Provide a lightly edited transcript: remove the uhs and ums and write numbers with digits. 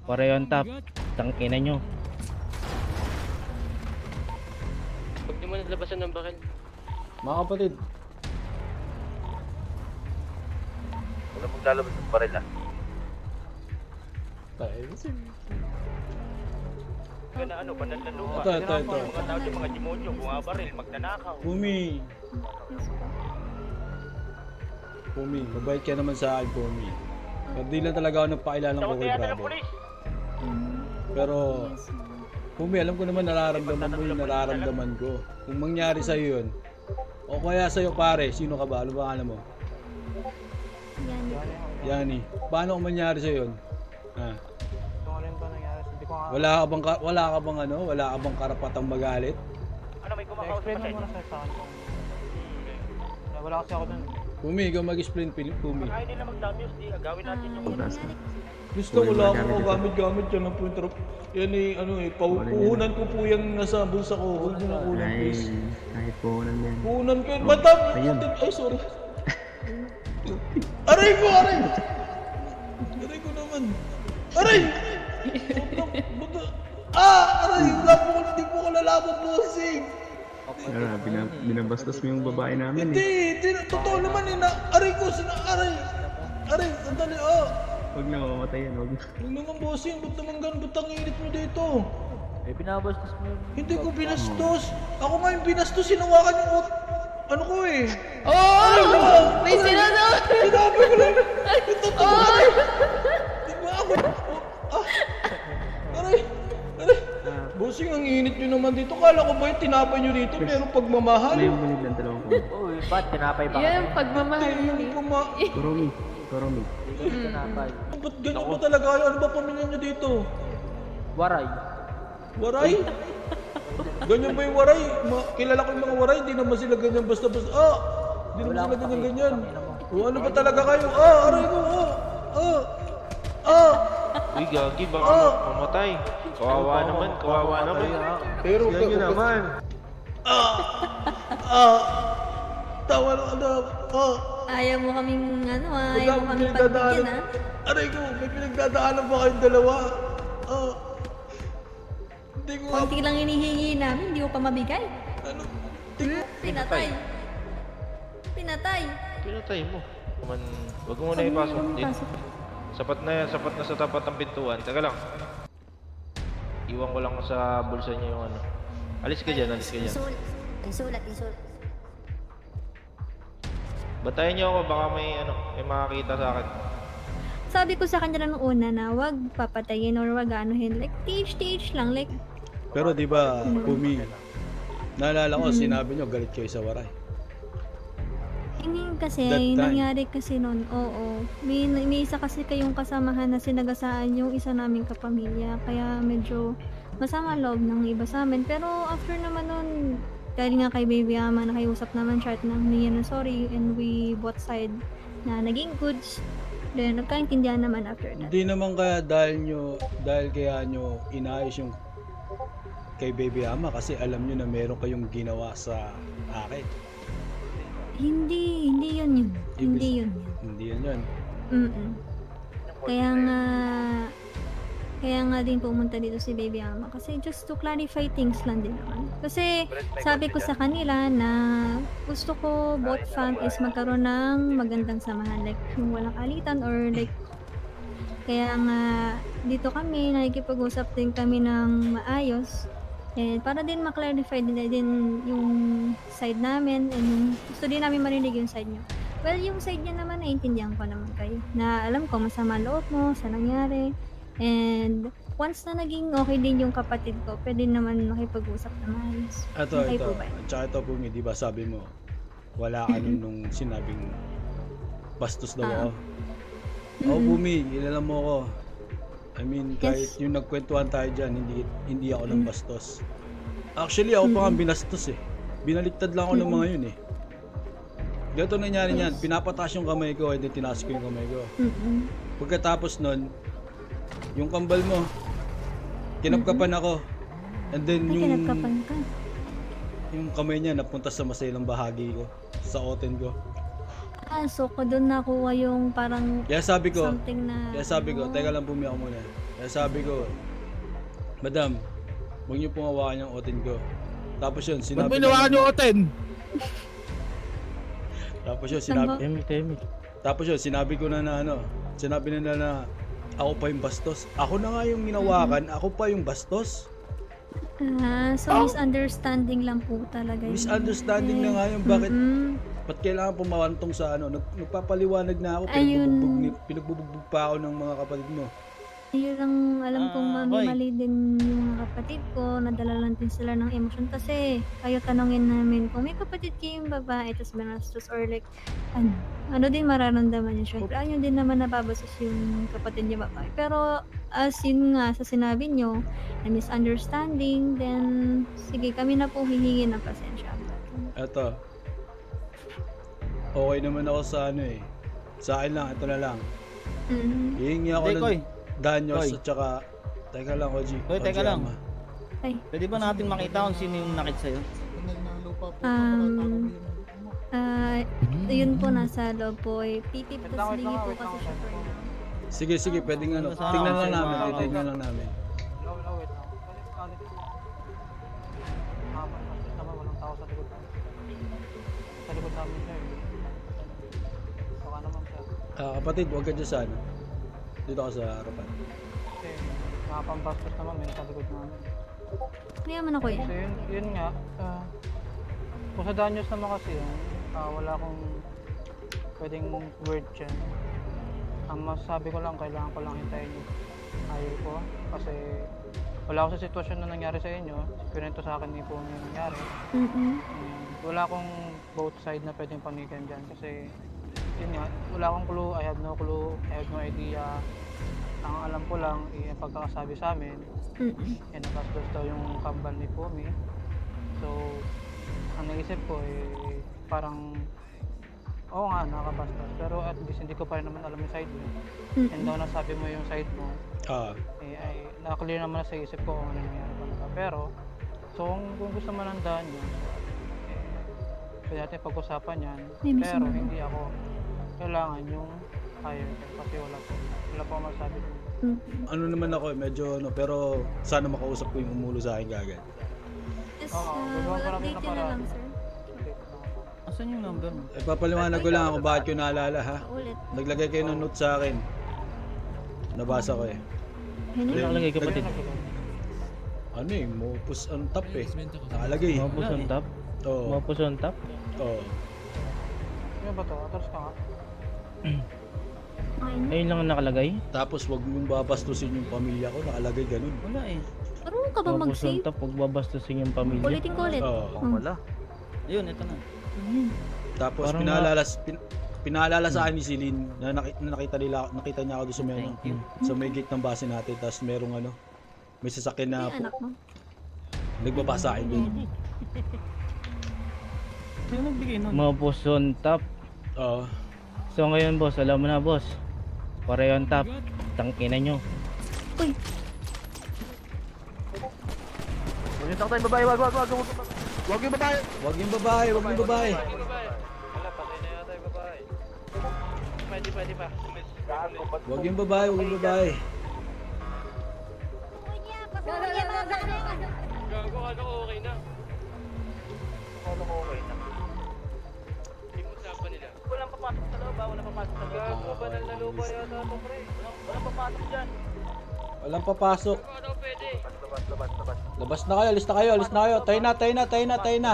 Pareho on top. Tangkina nyo. Huwag niyo muna labasan ng bakal. Mga kapatid, Wala maglalabas ng baril ah. tayo. Kaya na ano, banal na lupa. Ito. Mga tao dyan, mga demonyo, bumabaril, magnanakaw. Pumi, mabait ka naman sa akin, Pumi. Pero di lang talaga ako nagpakilala ko kay Kaya ng brother. pulis. Pero, Pumi, alam ko naman nararamdaman mo yung nararamdaman ko. Kung mangyari sa'yo yun, o kaya sa'yo pare, sino ka ba? Ano ba alam mo? Yani. Paano kung mangyari sa'yo yun? Ha? Wala ka bang karapatang magalit? Ano, may kumakausap pa sa inyo? Wala kasi ako dun. Pumi, ikaw mag-explain, Pumi. Kaya nila mag-damage, di agawin natin yung Gusto ko lang ako gamit-gamit yan ng puntrop. Yan puhunan ko po yung nasa bulsa ko. Huwag mo na kulang, please. Kahit puhunan yan. Puhunan ko yung batab! Ay, sorry. Aray ko! Aray ko naman. Aray! Aray! Hindi po ko lalaban, bossing! Binabastos mo yung babae namin eh. Hindi, totoo naman eh. Aray ko, aray, sandali, Huwag na mamamatay yan, huwag na. Huwag naman, bossing, ba't naman ganun? Ba't ang init mo dito? Eh, binabastos mo yun. Hindi ko binastos. Ako nga yung binastos, sinawakan yung ano ko eh. May sinunod! Sinabi ko lang. Ito, di ba ako? Aray. Bossing, ang init nyo naman dito. Kala ko ba yung tinapay nyo dito? Pero pagmamahal. May bunid lang dalawang ko. Uy, ba't tinapay ba? Yan, pagmamahal yun eh. Koromi. Tinapay. Ba't ganyan ba talaga kayo? Ano ba pamilya nyo dito? Waray. Waray? Ganyan ba yung waray? Kilala ko yung mga waray, di naman sila ganyan basta-basta. Di naman sila ganyan-ganyan. O ano ba talaga kayo? Aray ko, Uy, gagi, baka mamatay. Kawawa naman. Pero Ganyan naman. Tawa na ka na. Ayaw mo kaming ano Wala ayaw mo akong kaming pinagdadaanan. pagbigyan Aray ko, may pinagdadaanan ba kayong dalawa? Hindi ko nga. Konti lang hinihingi namin, hindi ko pa mabigay. Ano? Pinatay. Pinatay mo. Kuman, wag mo muna ipasok. Sapat na yan, sapat na sa tapat ng pintuan. Teka lang. Iwan ko lang sa bulsa niya yung ano. Alis ka dyan. Isulat. Batayan niyo ako, baka may makakita sa akin. Sabi ko sa kanya nung una na wag papatayin or wag anuhin. Like, TH lang. Like, Pero di ba, Pumi, naalala ko, sinabi nyo, galit kayo sa waray. hindi kasi, That time. nangyari kasi noon, oo. May isa kasi kayong kasamahan na sinagasaan yung isa naming kapamilya. Kaya medyo masama loob ng iba sa amin. Pero after naman noon, dahil nga kay Baby Ama, nakiusap naman siya at humingi ng sorry and we both side na naging goods. Then, nagkaintindihan naman after that. Hindi naman kaya dahil kaya nyo inayos yung kay Baby Ama kasi alam nyo na meron kayong ginawa sa akin. Hindi yun. Hindi yun. Hindi yun. Kaya nga din pumunta dito si Baby Ama kasi just to clarify things lang din naman. Kasi sabi ko sa kanila na gusto ko both families magkaroon ng magandang samahan, like yung walang alitan or like kaya nga dito kami nakikipag-usap din kami ng maayos. And para din ma-clarify din yung side namin and gusto din namin marinig yung side nyo. Well, yung side niya naman, naiintindihan ko naman kayo. Na alam ko, masama loob mo sa nangyari. And once na naging okay din yung kapatid ko, pwede naman makipag-usap na maayos. Okay po ba? Tsaka ito po, di ba sabi mo, wala ka nung sinabing bastos daw ako. Oo, Bumi, kilala mo ako. I mean, kahit yung nagkwentuhan tayo dyan, hindi ako nang bastos. Actually, ako pa nga binastos eh. Binaliktad lang ako ng mga yun eh. Dito nangyari niyan, pinapatas yung kamay ko, hindi tinaas ko yung kamay ko. Pagkatapos nun, yung kambal mo, kinapkapan ako. And then Kinapkapan ka. yung kamay niya napunta sa masailang bahagi ko, sa oten ko. So ko doon nakuha yung parang Kaya sabi ko, something na... teka lang, Bumi, ako muna. Kaya sabi ko, Madam, huwag niyo pong hawakan yung otin ko. Tapos yun, Ba't sinabi binawakan yung oten? Tapos yun, sinabi, Temi. tapos yun, sinabi ko na ano, sinabi nila na ako pa yung bastos. Ako na nga yung ginawakan, ako pa yung bastos. So misunderstanding lang po talaga yun. Misunderstanding na nga yung bakit, Mm-mm. ba't kailangan pumawantong sa ano, nagpapaliwanag na ako, Ayun. pinagbubugbog pa ako ng mga kapatid mo. Yun ang alam kong Hoy. mali din yung mga kapatid ko, nadala lang din sila ng emosyon kasi kayo tanongin namin kung may kapatid kayong babae tapos binastos or like ano din mararamdaman niya. Syempre ayun din naman nababastos yung kapatid niya babae. Pero as yun nga sa sinabi niyo na misunderstanding, then sige kami na po hihingi ng pasensya. Eto, okay naman ako sa ano eh. Sa akin lang, ito na lang. Mhm. Hihingi ako Hindi, ng Koy. danyos Koy. at saka, teka lang, Oji. Koy, teka Oji lang. Ama. Ay, Pwede ba natin makita kung sino yung nakit sa'yo? yun po nasa loob po eh. PP plus lingi po kasi siya po. Sige, sige, pwedeng ano. Sana Tingnan ako lang sa'yo, namin, mga- titignan lang namin. Walang tao sa likod. Sa likod namin siya eh. Baka naman siya. Kapatid, huwag ka dyan sa ano. Dito ka sa harapan. Kasi nakapambastos naman, may nasa likod namin. Kaya man ako yan. So yun nga, kung sa Danyos naman kasi yun, wala akong pwedeng word dyan. Ang masasabi ko lang, kailangan ko lang hintayin yung ayaw ko. Kasi wala ako sa sitwasyon na nangyari sa inyo. Pinento sa akin ni po yung nangyari. Mm-mm. Wala akong both side na pwedeng panigan dyan. Kasi yun nga, wala akong clue, I have no clue, I have no idea. Ang alam ko lang, yung pagkakasabi sa amin, nakastos daw yung kambal ni Pumi. So, ang naisip ko parang oo nga, nakakabastos. Pero at least hindi ko pa rin naman alam yung side mo. And daw nasabi mo yung side mo, ay na-clear naman na sa isip ko kung ano nangyari talaga. Pero, so kung gusto man ng daan yun, pwede natin pag-usapan yan. Pero hindi ako kailangan yung higher kasi wala po masabi ko. Ano naman ako eh, medyo ano, pero sana makausap ko yung umulo sa akin kagad. Yes, gagawa ko namin update ng yun na paraan. lang, sir. Asan yung number mo? Papaliwanag ko lang kung bakit ko naalala ha. Ulit. Naglagay kayo ng note sa akin. Nabasa ko eh. Ayun Ano na. nakalagay kapatid? Ano eh, mopus on top eh. Nakalagay. Mapus on top? Oo. Mapus on top? Oo. Ano ba to? Atras ka nga. Ayun na. Ayun lang ang nakalagay? Tapos wag mong babastusin yung pamilya ko, nakalagay ganun. Wala eh. Marunong ka ba Mapus on mag-save? top, huwag babastusin yung pamilya. Ulitin ko ulit. Oo. Wala. Ayun, ito na. Tapos Parang pinaalala sa akin ni Celine na nakita niya ako doon sa may Thank you. sa may gate ng base natin, tapos merong ano, may sasakyan na Ay, anak mo. nagbaba sa akin doon. Sino nagbigay nun? Mapus on top. Oo. So ngayon boss, alam mo na boss. Pareho on top. Tangina nyo. Uy, Ulit ako tayo babae, wag yung babae! Wag yung babae, wag yung babae. Wala, patay na yata yung babae. Pwede pa. Wag yung babae, wag yung babae. Gago, ano ko okay na? Ano ko okay na? Imusapan nila. Walang papasok sa loob ba? Walang papasok sa loob. Gago, banal na lupa yata ito, pre. Walang papasok dyan. Walang papasok. Ano pwede? Labas na kayo, alis na kayo. Tayo na.